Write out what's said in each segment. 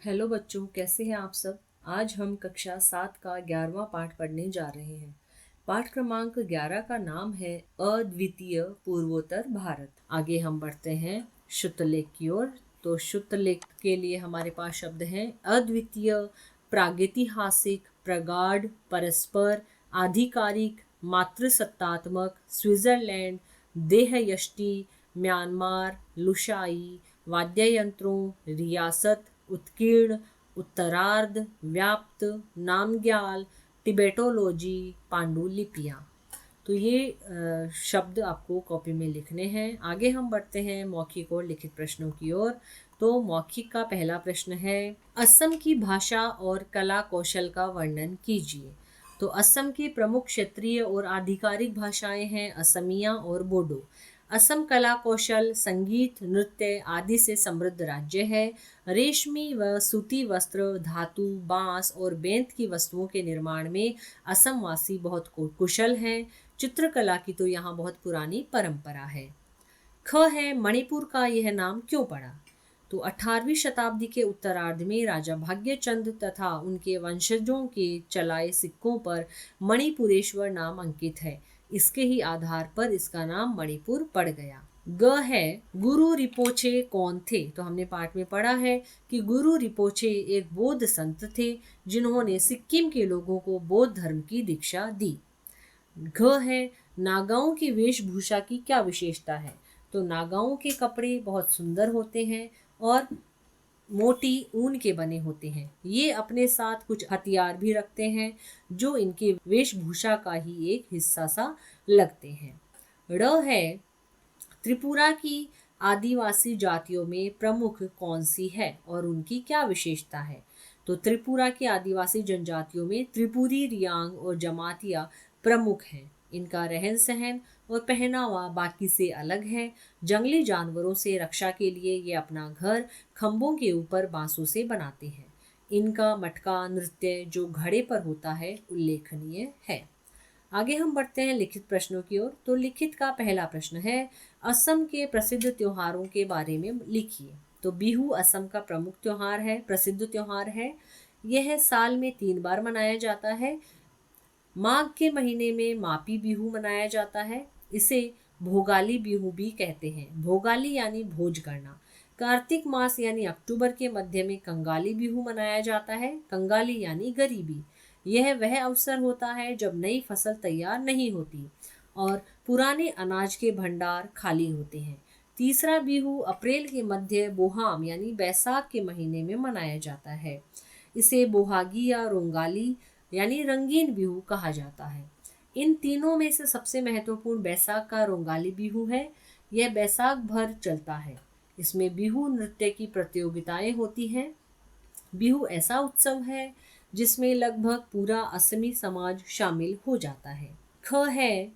Hello बच्चों, कैसे हैं आप सब। आज हम कक्षा 7 का 11वां पाठ पढ़ने जा रहे हैं। पाठ क्रमांक 11 का नाम है अद्वितीय पूर्वोत्तर भारत। आगे हम बढ़ते हैं शुद्धलेख की ओर। तो शुद्धलेख के लिए हमारे पास शब्द हैं अद्वितीय, प्रागैतिहासिक, प्रगाढ़, परस्पर, आधिकारिक, मातृसत्तात्मक, स्विट्जरलैंड, देहयष्टि, म्यांमार, लुशाई, वाद्य यंत्रों, रियासत, उत्कीर्ण, उत्तरार्ध, व्याप्त, नामग्याल, टिबेटोलॉजी, पांडुलिपियाँ। तो ये शब्द आपको कॉपी में लिखने हैं। आगे हम बढ़ते हैं मौखिक और लिखित प्रश्नों की ओर। तो मौखिक का पहला प्रश्न है, असम की भाषा और कला कौशल का वर्णन कीजिए। तो असम की प्रमुख क्षेत्रीय और आधिकारिक भाषाएं हैं असमिया और बोडो। असम कला कौशल, संगीत, नृत्य आदि से समृद्ध राज्य है। रेशमी व सूती वस्त्र, धातु, बांस और बेंत की वस्तुओं के निर्माण में असम वासी बहुत कुशल हैं। चित्रकला की तो यहाँ बहुत पुरानी परंपरा है। ख है, मणिपुर का यह नाम क्यों पड़ा। तो 18वीं शताब्दी के उत्तरार्ध में राजा भाग्यचंद तथा उनके वंशजों के चलाए सिक्कों पर मणिपुरेश्वर नाम अंकित है। इसके ही आधार पर इसका नाम मणिपुर पड़ गया। ग है, गुरु रिपोचे कौन थे। तो हमने पाठ में पढ़ा है कि गुरु रिपोचे एक बौद्ध संत थे जिन्होंने सिक्किम के लोगों को बौद्ध धर्म की दीक्षा दी। घ है, नागाओं की वेशभूषा की क्या विशेषता है। तो नागाओं के कपड़े बहुत सुंदर होते हैं और मोटी ऊन के बने होते हैं। ये अपने साथ कुछ हथियार भी रखते हैं जो इनकी वेशभूषा का ही एक हिस्सा सा लगते हैं। ड़ है, त्रिपुरा की आदिवासी जातियों में प्रमुख कौन सी है और उनकी क्या विशेषता है। तो त्रिपुरा की आदिवासी जनजातियों में त्रिपुरी, रियांग और जमातिया प्रमुख हैं। इनका रहन सहन और पहनावा बाकी से अलग है। जंगली जानवरों से रक्षा के लिए ये अपना घर खंभों के ऊपर बांसों से बनाते हैं। इनका मटका नृत्य जो घड़े पर होता है उल्लेखनीय है। आगे हम बढ़ते हैं लिखित प्रश्नों की ओर। तो लिखित का पहला प्रश्न है, असम के प्रसिद्ध त्योहारों के बारे में लिखिए। तो बिहू असम का प्रमुख त्योहार है, प्रसिद्ध त्योहार है। यह साल में 3 बार मनाया जाता है। माघ के महीने में मापी बिहू मनाया जाता है। इसे भोगाली बिहू भी कहते हैं। भोगाली यानी भोज करना। कार्तिक मास यानी अक्टूबर के मध्य में कंगाली बिहू मनाया जाता है। कंगाली यानी गरीबी। यह वह अवसर होता है जब नई फसल तैयार नहीं होती और पुराने अनाज के भंडार खाली होते हैं। तीसरा बिहू अप्रैल के मध्य बोहाम यानी बैसाख के महीने में मनाया जाता है। इसे बोहागी या रोंगाली यानी रंगीन बिहू कहा जाता है। इन तीनों में से सबसे महत्वपूर्ण बैसाख का रोंगाली बिहू है। यह बैसाख भर चलता है। इसमें बिहू नृत्य की प्रतियोगिताएं होती हैं। बिहू ऐसा उत्सव है जिसमें लगभग पूरा असमी समाज शामिल हो जाता है। ख है,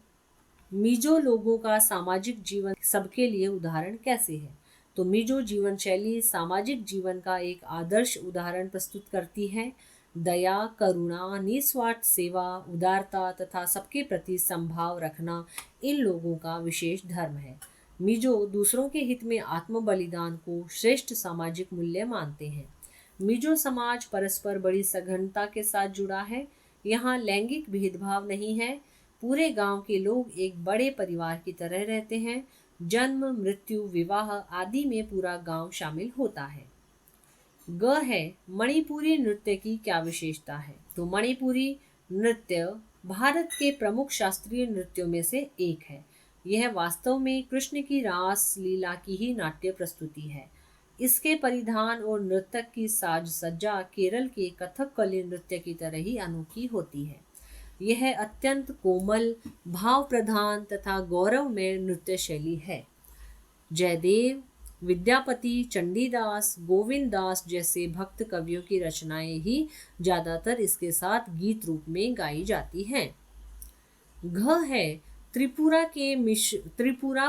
मिजो लोगों का सामाजिक जीवन सबके लिए उदाहरण कैसे है। तो मिजो जीवन शैली सामाजिक जीवन का एक आदर्श उदाहरण प्रस्तुत करती है। दया, करुणा, निस्वार्थ सेवा, उदारता तथा सबके प्रति संभाव रखना इन लोगों का विशेष धर्म है। मिजो दूसरों के हित में आत्म बलिदान को श्रेष्ठ सामाजिक मूल्य मानते हैं। मिजो समाज परस्पर बड़ी सघनता के साथ जुड़ा है। यहाँ लैंगिक भेदभाव नहीं है। पूरे गांव के लोग एक बड़े परिवार की तरह रहते हैं। जन्म, मृत्यु, विवाह आदि में पूरा गांव शामिल होता है। ग है, मणिपुरी नृत्य की क्या विशेषता है। तो मणिपुरी नृत्य भारत के प्रमुख शास्त्रीय नृत्यों में से एक है। यह वास्तव में कृष्ण की रास लीला की ही नाट्य प्रस्तुति है। इसके परिधान और नृतक की साज सज्जा केरल के कथकली नृत्य की तरह ही अनोखी होती है। यह अत्यंत कोमल, भाव प्रधान तथा गौरवमय नृत्य शैली है। जयदेव, विद्यापति, चंडीदास, गोविंद दास जैसे भक्त कवियों की रचनाएं ही ज्यादातर इसके साथ गीत रूप में गाई जाती हैं। घ है, त्रिपुरा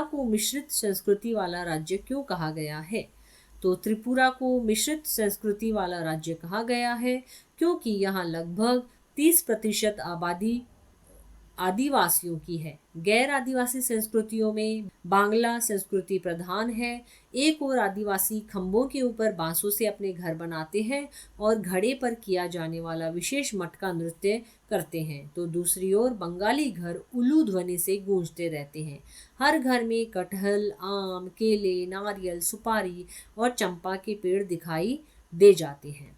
को मिश्रित संस्कृति वाला राज्य क्यों कहा गया है। तो त्रिपुरा को मिश्रित संस्कृति वाला राज्य कहा गया है क्योंकि यहाँ लगभग 30% आदिवासियों की है। गैर आदिवासी संस्कृतियों में बांग्ला संस्कृति प्रधान है। एक और आदिवासी खंभों के ऊपर बांसों से अपने घर बनाते हैं और घड़े पर किया जाने वाला विशेष मटका नृत्य करते हैं, तो दूसरी ओर बंगाली घर उल्लू ध्वनि से गूंजते रहते हैं। हर घर में कटहल, आम, केले, नारियल, सुपारी और चंपा के पेड़ दिखाई दे जाते हैं।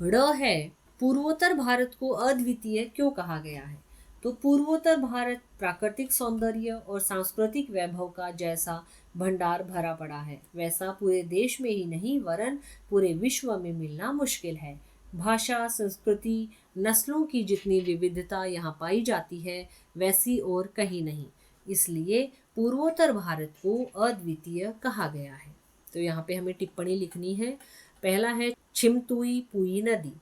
ड़ है, पूर्वोत्तर भारत को अद्वितीय क्यों कहा गया है? तो पूर्वोत्तर भारत प्राकृतिक सौंदर्य और सांस्कृतिक वैभव का जैसा भंडार भरा पड़ा है, वैसा पूरे देश में ही नहीं वरन पूरे विश्व में मिलना मुश्किल है। भाषा, संस्कृति, नस्लों की जितनी विविधता यहाँ पाई जाती है वैसी और कहीं नहीं, इसलिए पूर्वोत्तर भारत को अद्वितीय कहा गया है। तो यहाँ पे हमें टिप्पणी लिखनी है। पहला है छिमतुई पुई नदी।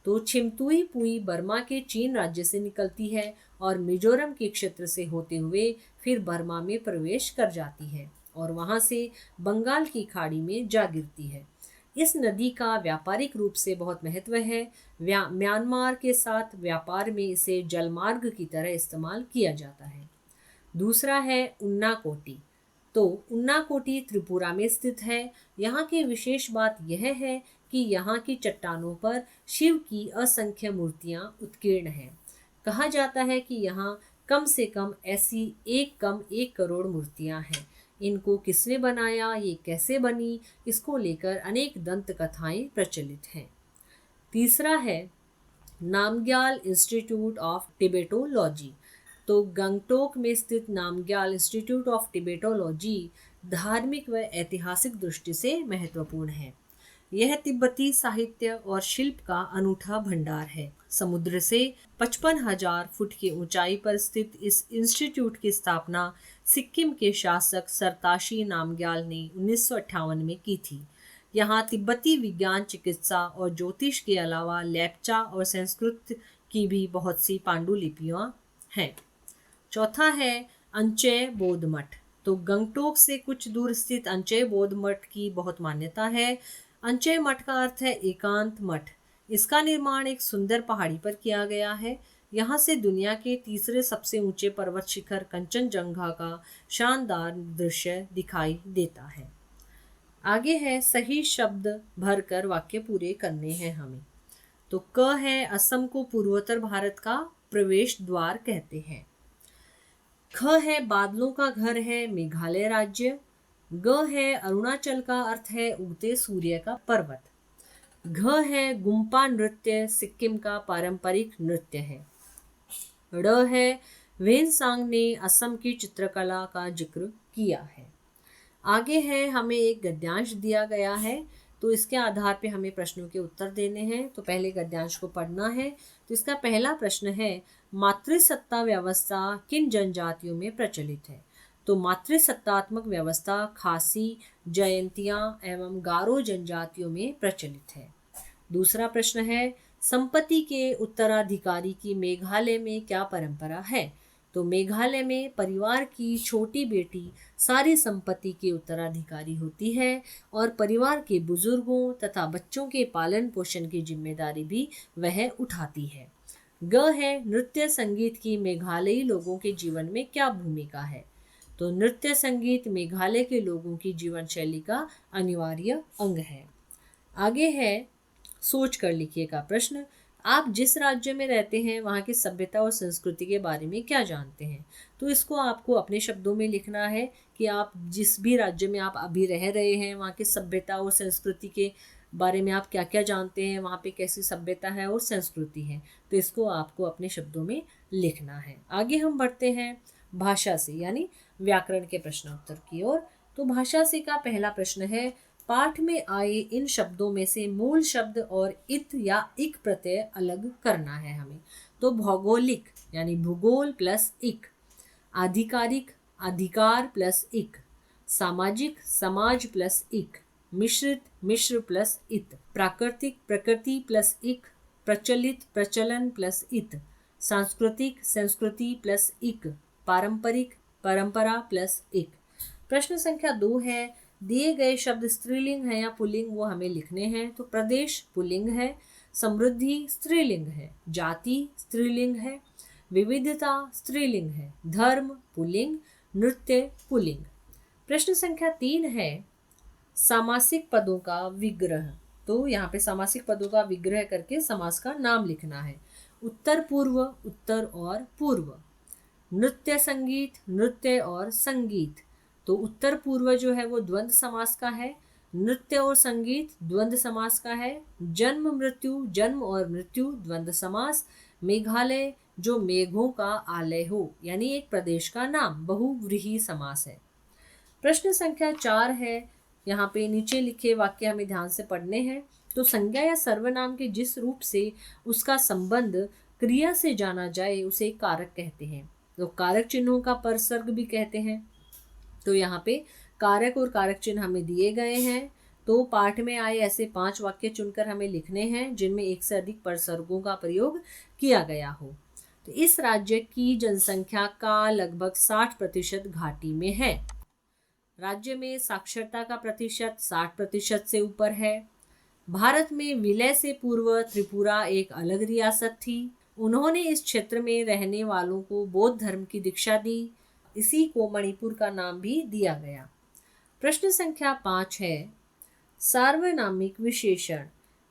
तो छिमतुई पुई बर्मा के चीन राज्य से निकलती है और मिजोरम के क्षेत्र से होते हुए फिर बर्मा में प्रवेश कर जाती है और वहां से बंगाल की खाड़ी में जा गिरती है। इस नदी का व्यापारिक रूप से बहुत महत्व है। म्यांमार के साथ व्यापार में इसे जलमार्ग की तरह इस्तेमाल किया जाता है। दूसरा है उन्नाकोटी। तो उन्नाकोटी त्रिपुरा में स्थित है। यहाँ की विशेष बात यह है कि यहाँ की चट्टानों पर शिव की असंख्य मूर्तियाँ उत्कीर्ण हैं। कहा जाता है कि यहाँ कम से कम ऐसी 1 करोड़ मूर्तियाँ हैं। इनको किसने बनाया, ये कैसे बनी, इसको लेकर अनेक दंत कथाएं प्रचलित हैं। तीसरा है नामग्याल इंस्टीट्यूट ऑफ टिबेटोलॉजी। तो गंगटोक में स्थित नामग्याल इंस्टीट्यूट ऑफ टिबेटोलॉजी धार्मिक व ऐतिहासिक दृष्टि से महत्वपूर्ण है। यह तिब्बती साहित्य और शिल्प का अनूठा भंडार है। समुद्र से 55,000 फुट की ऊंचाई पर स्थित इस इंस्टीट्यूट की स्थापना सिक्किम के शासक सरताशी नामग्याल ने 1958 में की थी। यहाँ तिब्बती विज्ञान, चिकित्सा और ज्योतिष के अलावा लेप्चा और संस्कृत की भी बहुत सी पांडुलिपियाँ हैं। चौथा है अंचय बौद्ध मठ। तो गंगटोक से कुछ दूर स्थित अंचय बौद्ध मठ की बहुत मान्यता है। अंचय मठ का अर्थ है एकांत मठ। इसका निर्माण एक सुंदर पहाड़ी पर किया गया है। यहाँ से दुनिया के तीसरे सबसे ऊंचे पर्वत शिखर कंचनजंगा का शानदार दृश्य दिखाई देता है। आगे है सही शब्द भरकर वाक्य पूरे करने हैं हमें। तो क है, असम को पूर्वोत्तर भारत का प्रवेश द्वार कहते हैं। ख है, बादलों का घर है मेघालय राज्य। ग है, अरुणाचल का अर्थ है उगते सूर्य का पर्वत। घ है, गुम्पा नृत्य सिक्किम का पारंपरिक नृत्य है। ड़ है, वेनसांग ने असम की चित्रकला का जिक्र किया है। आगे है, हमें एक गद्यांश दिया गया है, तो इसके आधार पे हमें प्रश्नों के उत्तर देने हैं। तो पहले गद्यांश को पढ़ना है। तो इसका पहला प्रश्न है, मातृसत्ता व्यवस्था किन जनजातियों में प्रचलित है? तो मातृसत्तात्मक व्यवस्था खासी, जयंतिया एवं गारो जनजातियों में प्रचलित है। दूसरा प्रश्न है, संपत्ति के उत्तराधिकारी की मेघालय में क्या परंपरा है? तो मेघालय में परिवार की छोटी बेटी सारी संपत्ति की उत्तराधिकारी होती है और परिवार के बुजुर्गों तथा बच्चों के पालन पोषण की जिम्मेदारी भी वह उठाती है। ग है, नृत्य संगीत की मेघालयी लोगों के जीवन में क्या भूमिका है? तो नृत्य संगीत मेघालय के लोगों की जीवन शैली का अनिवार्य अंग है। आगे है, सोच कर लिखिएगा प्रश्न, आप जिस राज्य में रहते हैं वहाँ की सभ्यता और संस्कृति के बारे में क्या जानते हैं? तो इसको आपको अपने शब्दों में लिखना है कि आप जिस भी राज्य में आप अभी रह रहे हैं वहाँ की सभ्यता और संस्कृति के बारे में आप क्या क्या जानते हैं, वहाँ पे कैसी सभ्यता है और संस्कृति है। तो इसको आपको अपने शब्दों में लिखना है। आगे हम बढ़ते हैं भाषा से यानी व्याकरण के प्रश्न उत्तर की ओर। तो भाषा से का पहला प्रश्न है, पाठ में आए इन शब्दों में से मूल शब्द और इत या इक प्रत्यय अलग करना है हमें। तो भौगोलिक यानी भूगोल प्लस इक, आधिकारिक अधिकार प्लस इक, सामाजिक समाज प्लस इक, मिश्रित मिश्र प्लस इत, प्राकृतिक प्रकृति प्लस इक, प्रचलित प्रचलन प्लस इत, सांस्कृतिक संस्कृति प्लस इक, पारंपरिक परंपरा प्लस इक। प्रश्न संख्या 2 है, दिए गए शब्द स्त्रीलिंग है या पुल्लिंग वो हमें लिखने हैं। तो प्रदेश पुल्लिंग है, समृद्धि स्त्रीलिंग है, जाति स्त्रीलिंग है, विविधता स्त्रीलिंग है, धर्म पुल्लिंग, नृत्य पुल्लिंग। प्रश्न संख्या 3 है सामासिक पदों का विग्रह। तो यहाँ पे सामासिक पदों का विग्रह करके समास का नाम लिखना है। उत्तर पूर्व, उत्तर और पूर्व। नृत्य संगीत, नृत्य और संगीत। तो उत्तर पूर्व जो है वो द्वंद्व समास का है, नृत्य और संगीत द्वंद्व समास का है। जन्म मृत्यु, जन्म और मृत्यु द्वंद्व समास। मेघालय जो मेघों का आलय हो, यानी एक प्रदेश का नाम, बहुव्रीहि समास है। प्रश्न संख्या 4 है, यहाँ पे नीचे लिखे वाक्य हमें ध्यान से पढ़ने हैं। तो संज्ञा या सर्वनाम के जिस रूप से उसका संबंध क्रिया से जाना जाए उसे कारक कहते हैं। तो कारक चिन्हों का परसर्ग भी कहते हैं। तो यहाँ पे कारक और कारक चिन्ह हमें दिए गए हैं। तो पाठ में आए ऐसे 5 वाक्य चुनकर हमें लिखने हैं जिनमें एक से अधिक परसर्गों का प्रयोग किया गया हो। तो इस राज्य की जनसंख्या का लगभग 60% घाटी में है। राज्य में साक्षरता का प्रतिशत 60% से ऊपर है। भारत में विलय से पूर्व त्रिपुरा एक अलग रियासत थी। उन्होंने इस क्षेत्र में रहने वालों को बौद्ध धर्म की दीक्षा दी। इसी को मणिपुर का नाम भी दिया गया। प्रश्न संख्या 5 है सार्वनामिक विशेषण।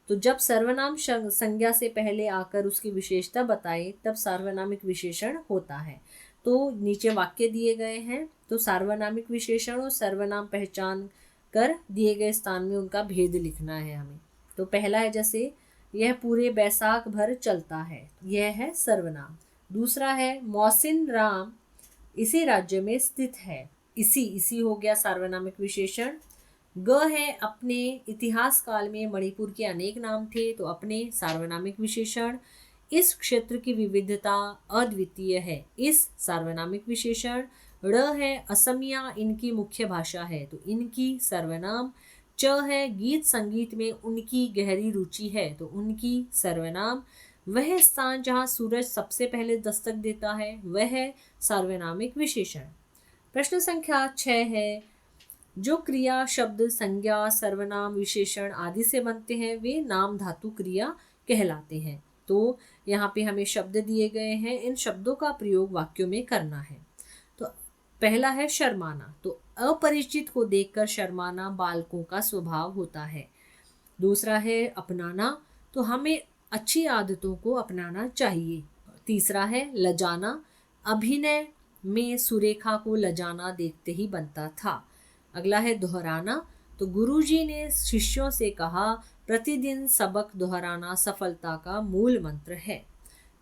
तो जब सर्वनाम संज्ञा से पहले आकर उसकी विशेषता बताए तब सार्वनामिक विशेषण होता है। तो नीचे वाक्य दिए गए हैं। तो सार्वनामिक विशेषण और सर्वनाम पहचान कर दिए गए स्थान में उनका भेद लिखना है हमें। तो पहला है जैसे यह पूरे बैसाख भर चलता है, यह है सर्वनाम। दूसरा है मौसिन राम इसी राज्य में स्थित है, इसी हो गया सार्वनामिक विशेषण। ग है अपने इतिहास काल में मणिपुर के अनेक नाम थे, तो अपने सार्वनामिक विशेषण। इस क्षेत्र की विविधता अद्वितीय है, इस सार्वनामिक विशेषण। ड़ है असमिया इनकी मुख्य भाषा है, तो इनकी सर्वनाम। च है गीत संगीत में उनकी गहरी रुचि है, तो उनकी सर्वनाम। वह स्थान जहाँ सूरज सबसे पहले दस्तक देता है, वह सार्वनामिक विशेषण। प्रश्न संख्या 6 है जो क्रिया शब्द संज्ञा सर्वनाम विशेषण आदि से बनते हैं वे नाम धातु क्रिया कहलाते हैं। तो यहाँ पे हमें शब्द दिए गए हैं, इन शब्दों का प्रयोग वाक्यों में करना है। तो पहला है शर्माना। तो अपरिचित को देखकर शर्माना बालकों का स्वभाव होता है। दूसरा है अपनाना। तो हमें अच्छी आदतों को अपनाना चाहिए। तीसरा है लजाना। अभिनय में सुरेखा को लजाना देखते ही बनता था। अगला है दोहराना। तो गुरुजी ने शिष्यों से कहा प्रतिदिन सबक दोहराना सफलता का मूल मंत्र है।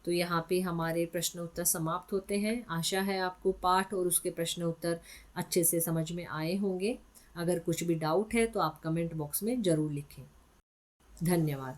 तो यहाँ पे हमारे प्रश्न उत्तर समाप्त होते हैं। आशा है आपको पाठ और उसके प्रश्न उत्तर अच्छे से समझ में आए होंगे। अगर कुछ भी डाउट है तो आप कमेंट बॉक्स में ज़रूर लिखें। धन्यवाद।